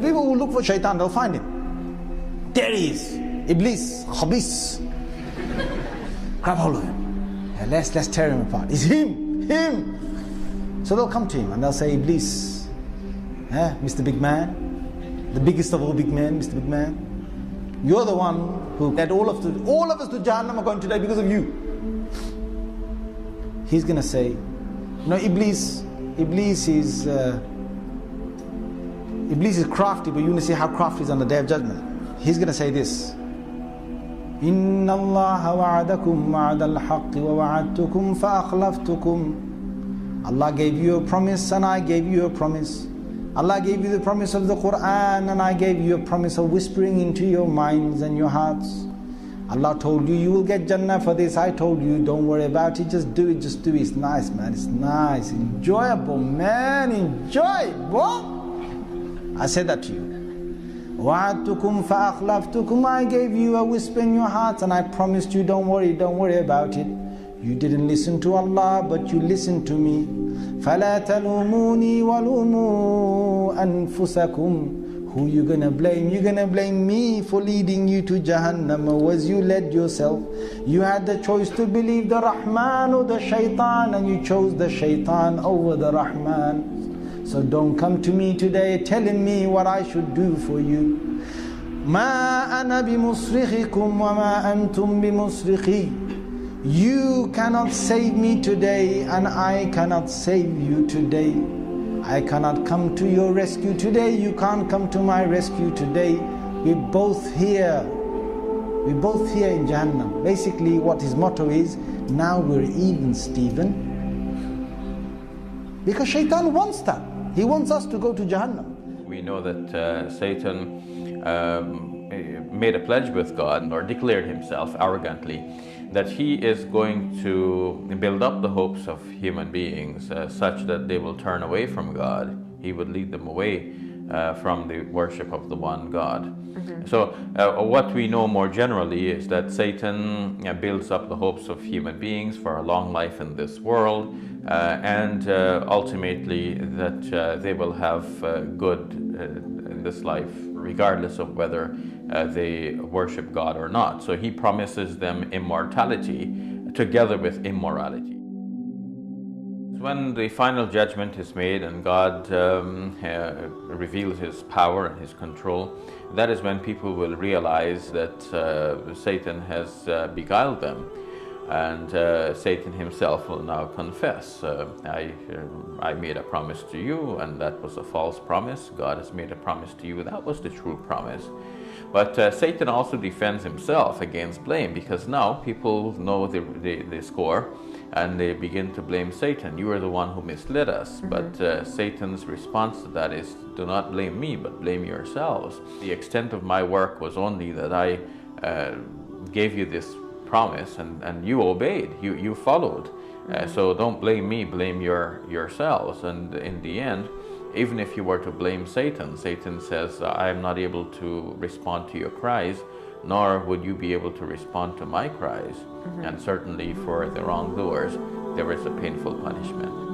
People who look for shaitan, they'll find him. There he is. Iblis, Khabis. Grab hold of him. Yeah, let's tear him apart. It's him. So they'll come to him and they'll say, Iblis, Mr. Big Man, the biggest of all big men, Mr. Big Man. You're the one who led all of us to Jahannam are going today because of you. He's going to say, Iblis is crafty, but you're going to see how crafty he is on the Day of Judgment. He's going to say this, إِنَّ اللَّهَ وَعَدَكُمْ وَعَدَ الْحَقِّ وَوَعَدْتُكُمْ فَأَخْلَفْتُكُمْ. Allah gave you a promise and I gave you a promise. Allah gave you the promise of the Quran and I gave you a promise of whispering into your minds and your hearts. Allah told you, you will get Jannah for this. I told you, don't worry about it, just do it. It's nice, man, it's nice, enjoyable, man, enjoy, boy. I said that to you. وَعَدْتُكُمْ فَأَخْلَفْتُكُمْ. I gave you a whisper in your hearts and I promised you, don't worry about it. You didn't listen to Allah, but you listened to me. فَلَا تَلُومُونِي وَلُومُوا أَنفُسَكُمْ. Who you gonna blame? You're gonna blame me for leading you to Jahannam, or was you led yourself? You had the choice to believe the Rahman or the Shaitan, and you chose the Shaitan over the Rahman. So don't come to me today telling me what I should do for you. مَا أَنَا بِمُصْرِخِكُمْ وَمَا أَنْتُمْ بِمُصْرِخِي. You cannot save me today and I cannot save you today. I cannot come to your rescue today. You can't come to my rescue today. We're both here. We're both here in Jahannam. Basically what his motto is, now we're even, Stephen. Because Shaitan wants that. He wants us to go to Jahannam. We know that Satan made a pledge with God, or declared himself arrogantly, that he is going to build up the hopes of human beings such that they will turn away from God. He would lead them away from the worship of the one God. So what we know more generally is that Satan builds up the hopes of human beings for a long life in this world, and ultimately that they will have good in this life regardless of whether they worship God or not. So he promises them immortality together with immorality. When the final judgment is made and God reveals his power and his control, that is when people will realize that Satan has beguiled them, and Satan himself will now confess, I made a promise to you and that was a false promise. God has made a promise to you, that was the true promise. But Satan also defends himself against blame, because now people know the score and they begin to blame Satan. You are the one who misled us. But Satan's response to that is, do not blame me, but blame yourselves. The extent of my work was only that I gave you this promise and you obeyed, you followed. So don't blame me, blame yourselves. And in the end, even if you were to blame Satan, Satan says, I am not able to respond to your cries, nor would you be able to respond to my cries. And certainly for the wrongdoers, there is a painful punishment.